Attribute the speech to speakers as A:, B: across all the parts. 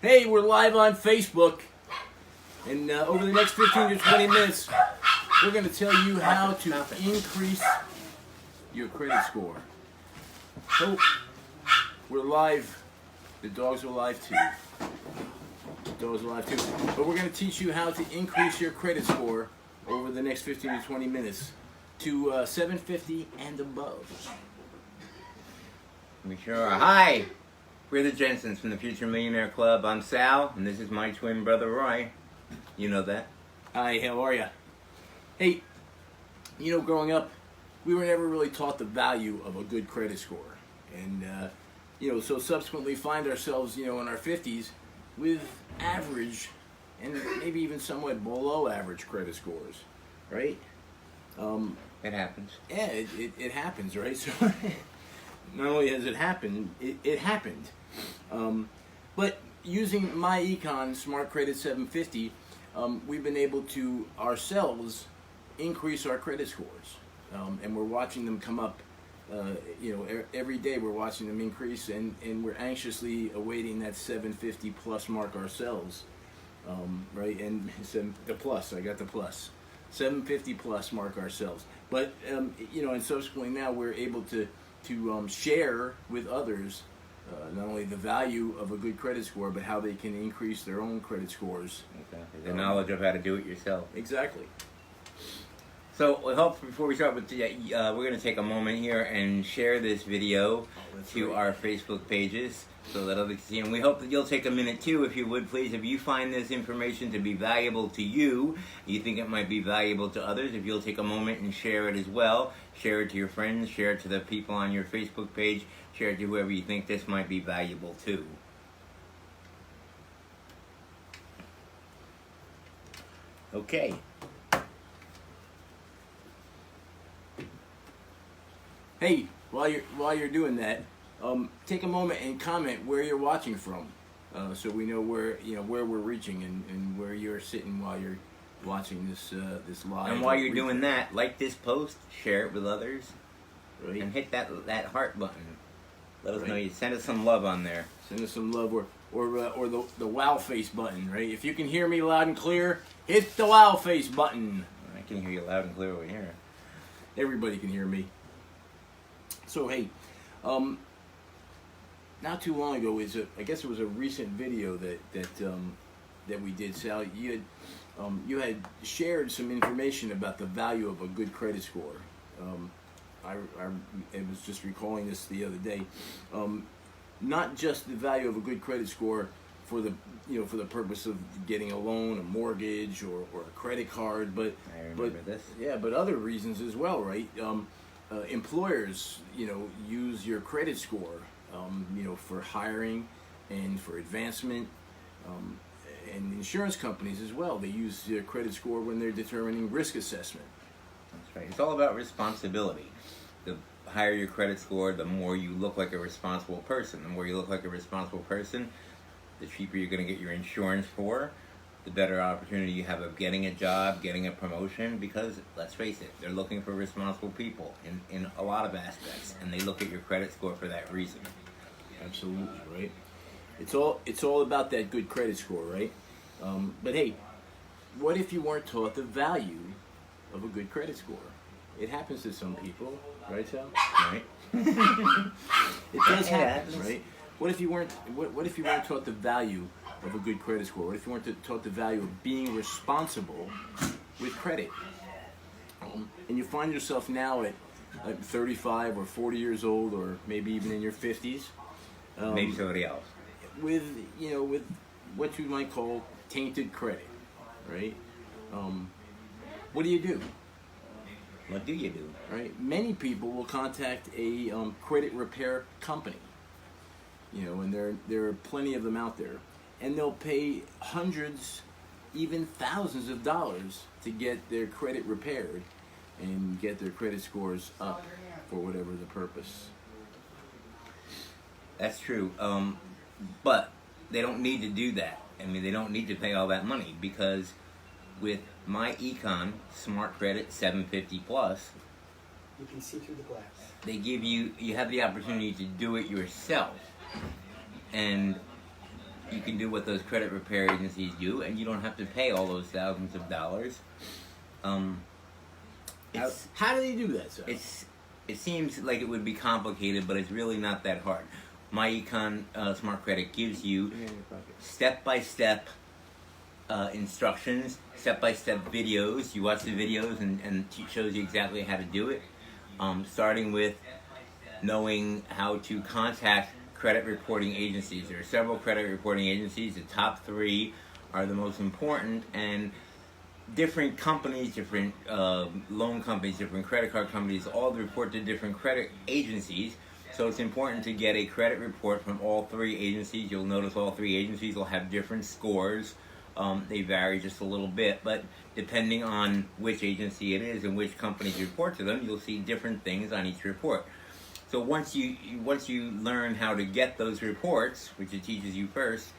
A: Hey, we're live on Facebook, and over the next 15 to 20 minutes, we're going to tell you how to increase your credit score. So, we're live. The dogs are live too. But we're going to teach you how to increase your credit score over the next 15 to 20 minutes to 750 and above.
B: We sure are. Hi! We're the Jensens from the Future Millionaire Club. I'm Sal, and this is my twin brother Roy. You know that.
A: Hi, how are you? Hey, growing up, we were never really taught the value of a good credit score. And, so subsequently find ourselves, in our 50s with average and maybe even somewhat below average credit scores, right?
B: It happens.
A: Yeah, it happens, right? So not only has it happened, it happened. But using my Econ Smart Credit 750, we've been able to ourselves increase our credit scores, and we're watching them come up. Every day we're watching them increase, and we're anxiously awaiting that 750 plus mark ourselves, right? And the plus, I got the plus, 750 plus mark ourselves. But and subsequently now we're able to share with others not only the value of a good credit score, but how they can increase their own credit scores.
B: Exactly. The knowledge of how to do it yourself.
A: Exactly.
B: So I hope before we start with today, we're going to take a moment here and share this video to our Facebook pages so that others can see. And we hope that you'll take a minute too, if you would please. If you find this information to be valuable to you, you think it might be valuable to others, if you'll take a moment and share it as well. Share it to your friends, share it to the people on your Facebook page, share it to whoever you think this might be valuable to. Okay.
A: Hey, while you're doing that, take a moment and comment where you're watching from, so we know where we're reaching and where you're sitting while you're watching this live.
B: And while you're doing that, like this post, share it with others,
A: right?
B: And hit that heart button. Let us
A: right.
B: know you send us some love on there.
A: Send us some love, or the wow face button, right? If you can hear me loud and clear, hit the wow face button.
B: I can hear you loud and clear over here.
A: Everybody can hear me. So hey, not too long ago I guess it was a recent video that we did. Sal, you had shared some information about the value of a good credit score. I was just recalling this the other day. Not just the value of a good credit score for the purpose of getting a loan, a mortgage, or a credit card, but other reasons as well, right? Employers, use your credit score, for hiring and for advancement, and insurance companies as well. They use your credit score when they're determining risk assessment.
B: That's right. It's all about responsibility. The higher your credit score, the more you look like a responsible person. The more you look like a responsible person, the cheaper you're going to get your insurance for, the better opportunity you have of getting a job, getting a promotion, because, let's face it, they're looking for responsible people in a lot of aspects, and they look at your credit score for that reason.
A: Absolutely, right? It's all about that good credit score, right? But hey, what if you weren't taught the value of a good credit score? It happens to some people, right, Sal?
B: Right?
A: It does happen, right? What if you weren't taught the value of a good credit score? What if you weren't taught the value of being responsible with credit? And you find yourself now at 35 or 40 years old, or maybe even in your 50s.
B: Maybe somebody else.
A: With what you might call tainted credit, right? What do you do?
B: What do you do?
A: Right? Many people will contact a credit repair company. And there are plenty of them out there. And they'll pay hundreds, even thousands of dollars to get their credit repaired and get their credit scores up for whatever the purpose.
B: That's true. But they don't need to do that. I mean, they don't need to pay all that money, because with my Econ Smart Credit 750 Plus,
C: you can see through the glass.
B: They give you have the opportunity to do it yourself. And you can do what those credit repair agencies do, and you don't have to pay all those thousands of dollars.
A: How do they do that, sir?
B: It seems like it would be complicated, but it's really not that hard. My Econ Smart Credit gives you step-by-step instructions, step-by-step videos. You watch the videos and it shows you exactly how to do it. Starting with knowing how to contact credit reporting agencies. There are several credit reporting agencies. The top 3 are the most important, and different companies, different loan companies, different credit card companies, all report to different credit agencies. So it's important to get a credit report from all 3 agencies. You'll notice all 3 agencies will have different scores. They vary just a little bit, but depending on which agency it is and which companies you report to them, you'll see different things on each report. So once you learn how to get those reports, which it teaches you first,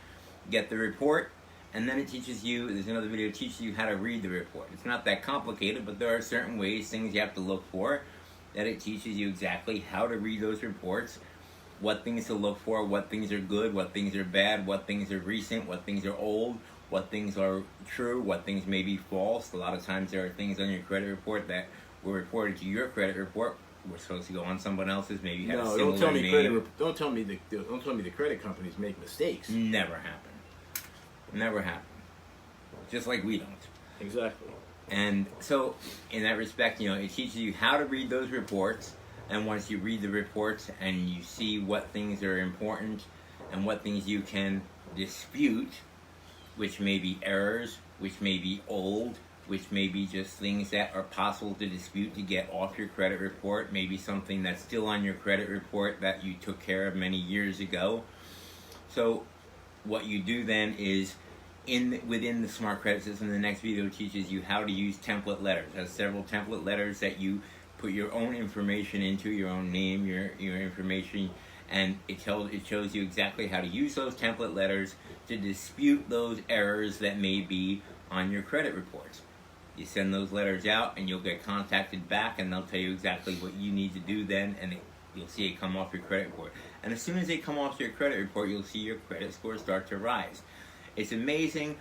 B: get the report, and then it teaches you, there's another video that teaches you how to read the report. It's not that complicated, but there are certain ways, things you have to look for, that it teaches you exactly how to read those reports, what things to look for, what things are good, what things are bad, what things are recent, what things are old, what things are true, what things may be false. A lot of times there are things on your credit report that were reported to your credit report. We're supposed to go on someone else's, maybe have a similar
A: don't tell me
B: name.
A: don't tell me the credit companies make mistakes.
B: Never happen. Never happen. Just like we don't.
A: Exactly.
B: And so, in that respect, it teaches you how to read those reports. And once you read the reports and you see what things are important and what things you can dispute, which may be errors, which may be old, which may be just things that are possible to dispute to get off your credit report, maybe something that's still on your credit report that you took care of many years ago. So what you do then is, within the Smart Credit System, the next video teaches you how to use template letters. It has several template letters that you put your own information into, your own name, your information, and it shows you exactly how to use those template letters to dispute those errors that may be on your credit reports. You send those letters out and you'll get contacted back, and they'll tell you exactly what you need to do then, and you'll see it come off your credit report. And as soon as they come off your credit report, you'll see your credit score start to rise. It's amazing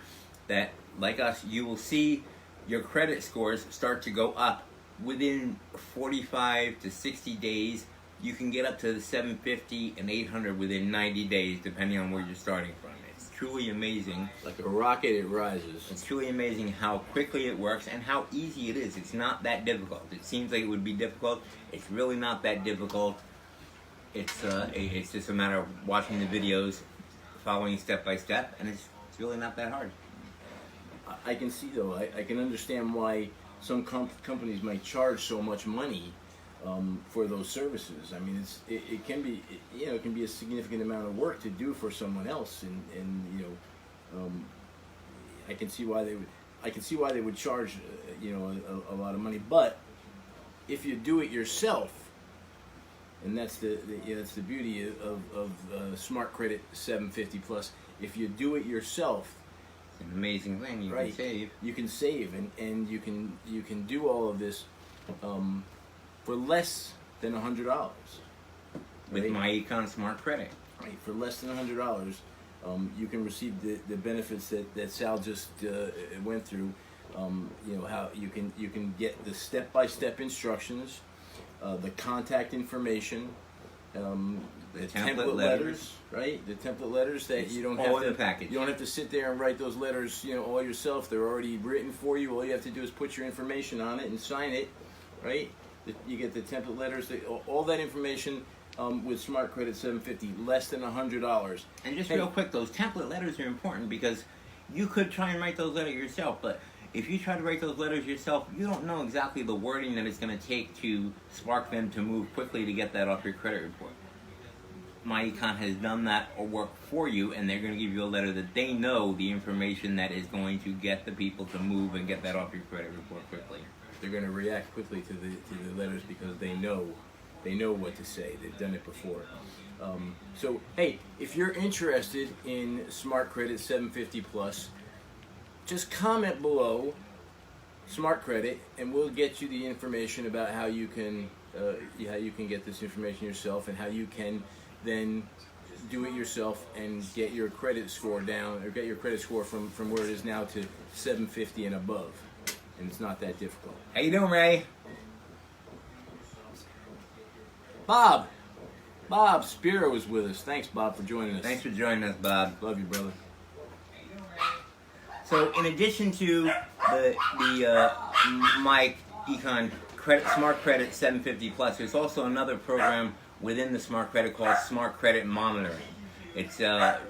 B: that, like us, you will see your credit scores start to go up within 45 to 60 days. You can get up to 750 and 800 within 90 days, depending on where you're starting from. It's truly amazing.
A: Like a rocket, it rises.
B: It's truly amazing how quickly it works and how easy it is. It's not that difficult. It seems like it would be difficult. It's really not that difficult. It's just a matter of watching the videos, following step by step, and it's really not that hard.
A: I can see, though, I can understand why some companies might charge so much money for those services. I mean, it can be, it can be a significant amount of work to do for someone else, and I can see why they would charge a lot of money. But if you do it yourself, and that's the beauty of Smart Credit 750 Plus. If you do it yourself,
B: it's an amazing thing. You can save.
A: You can save, and you can do all of this for less than $100.
B: With My Econ Smart Credit.
A: Right, for less than $100, you can receive the benefits that Sal just went through. How you can get the step-by-step instructions, the contact information, the template letters, right? The template letters that you don't have to.
B: The package.
A: You don't have to sit there and write those letters, all yourself. They're already written for you. All you have to do is put your information on it and sign it, right? You get the template letters, all that information with Smart Credit 750, less than $100.
B: And just real quick, those template letters are important because you could try and write those letters yourself, but if you try to write those letters yourself, you don't know exactly the wording that it's going to take to spark them to move quickly to get that off your credit report. My Econ has done that work for you, and they're going to give you a letter that they know the information that is going to get the people to move and get that off your credit report quickly.
A: They're going to react quickly to the letters because they know what to say. They've done it before. So hey, if you're interested in Smart Credit 750 Plus, just comment below Smart Credit, and we'll get you the information about how you can get this information yourself, and how you can then do it yourself and get your credit score down, or get your credit score from where it is now to 750 and above. And it's not that difficult.
B: How you doing, Ray?
A: Bob Spiro is with us. Thanks, Bob, for joining us.
B: Thanks for joining us, Bob.
A: Love you, brother.
B: So, in addition to the my Econ Smart Credit 750 Plus, there's also another program within the Smart Credit called Smart Credit Monitoring. It's a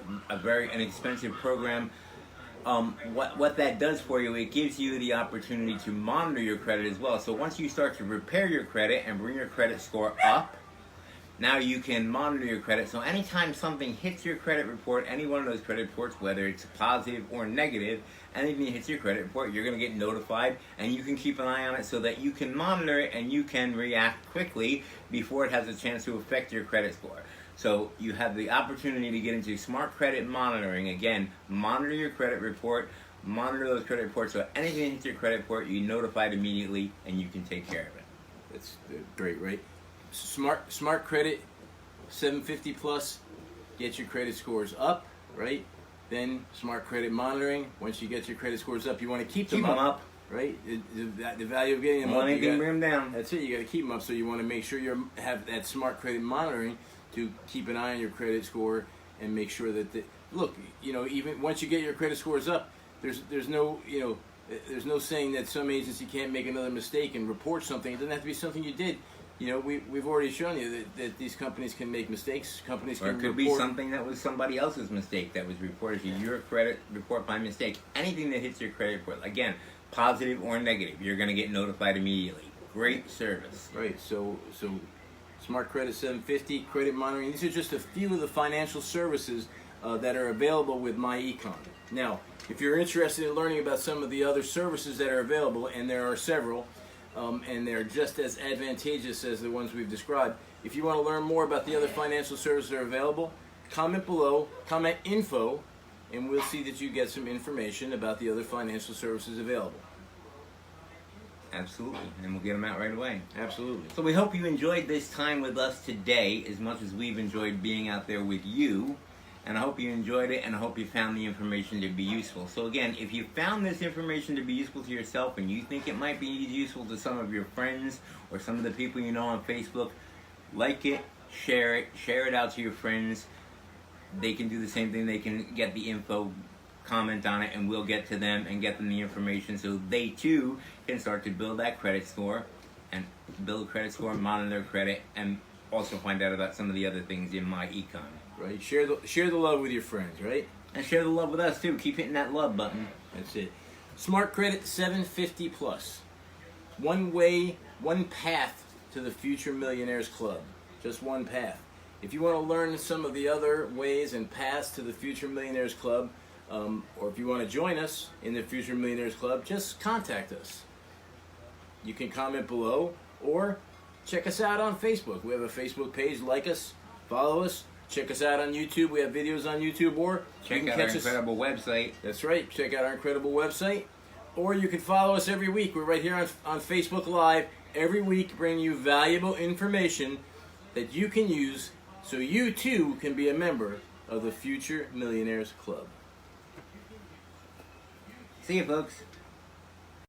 B: very inexpensive program. What that does for you, it gives you the opportunity to monitor your credit as well. So once you start to repair your credit and bring your credit score up, now you can monitor your credit. So anytime something hits your credit report, any one of those credit reports, whether it's positive or negative, anything that hits your credit report, you're going to get notified, and you can keep an eye on it so that you can monitor it and you can react quickly before it has a chance to affect your credit score. So you have the opportunity to get into smart credit monitoring. Again, monitor your credit report, monitor those credit reports, so anything that hits your credit report, you're notified immediately and you can take care of it.
A: That's great, right? Smart Credit 750 Plus, get your credit scores up, right? Then Smart Credit Monitoring, once you get your credit scores up, you want to keep them up. Right? The value of getting them up,
B: you can bring them down.
A: That's it, you got to keep them up, so you want to make sure you have that Smart Credit Monitoring to keep an eye on your credit score and make sure that look, even once you get your credit scores up, there's no saying that some agency can't make another mistake and report something. It doesn't have to be something you did. We've already shown you that these companies can make mistakes. Companies can
B: report. Or it could be something that was somebody else's mistake that was reported to your credit report by mistake. Anything that hits your credit report, again, positive or negative, you're going to get notified immediately. Great service.
A: Right. So Smart Credit 750, credit monitoring. These are just a few of the financial services that are available with MyEcon. Now, if you're interested in learning about some of the other services that are available, and there are several, and they're just as advantageous as the ones we've described, if you want to learn more about the other financial services that are available, comment below, comment info, and we'll see that you get some information about the other financial services available.
B: Absolutely, and we'll get them out right away.
A: Absolutely.
B: So we hope you enjoyed this time with us today as much as we've enjoyed being out there with you. And I hope you enjoyed it, and I hope you found the information to be useful. So again, if you found this information to be useful to yourself and you think it might be useful to some of your friends or some of the people you know on Facebook, like it, share it out to your friends. They can do the same thing. They can get the info, comment on it, and we'll get to them and get them the information so they too can start to build that credit score and build a credit score, monitor their credit, and also find out about some of the other things in MyEcon.
A: Right? Share the love with your friends, right?
B: And share the love with us too. Keep hitting that love button.
A: That's it. Smart Credit 750 Plus. One way, one path to the Future Millionaires Club. Just one path. If you want to learn some of the other ways and paths to the Future Millionaires Club, or if you want to join us in the Future Millionaires Club, just contact us. You can comment below or check us out on Facebook. We have a Facebook page. Like us, follow us. Check us out on YouTube. We have videos on YouTube, or
B: check out our incredible website.
A: That's right. Check out our incredible website. Or you can follow us every week. We're right here on Facebook Live every week, bringing you valuable information that you can use so you too can be a member of the Future Millionaires Club.
B: See you, folks.